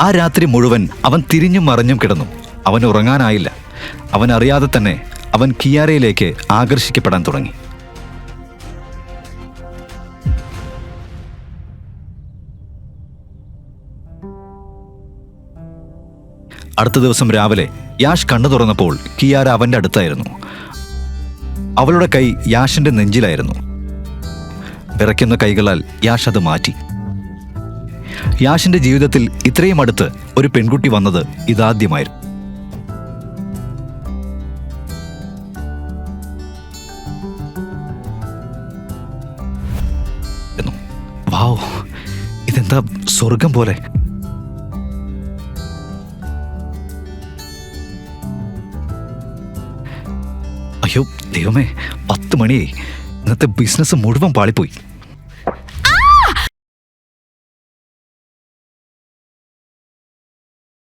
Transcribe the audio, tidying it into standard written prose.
ആ രാത്രി മുഴുവൻ അവൻ തിരിഞ്ഞും മറിഞ്ഞും കിടന്നു. അവൻ ഉറങ്ങാനായില്ല. അവൻ അറിയാതെ തന്നെ അവൻ കിയാരയിലേക്ക് ആകർഷിക്കപ്പെടാൻ തുടങ്ങി. അടുത്ത ദിവസം രാവിലെ യാഷ് കണ്ണു തുറന്നപ്പോൾ കിയാര അവൻ്റെ അടുത്തായിരുന്നു. അവളുടെ കൈ യാഷിന്റെ നെഞ്ചിലായിരുന്നു. വിറയ്ക്കുന്ന കൈകളാൽ യാഷ് അത് മാറ്റി. യാഷിന്റെ ജീവിതത്തിൽ ഇത്രയും അടുത്ത് ഒരു പെൺകുട്ടി വന്നത് ഇതാദ്യമായിരുന്നു. വാവ്, ഇതെന്താ സ്വർഗം പോലെ. അയ്യോ ദൈവമേ, 10 മണിയായി. ഇന്നത്തെ ബിസിനസ് മുഴുവൻ പാളിപ്പോയി.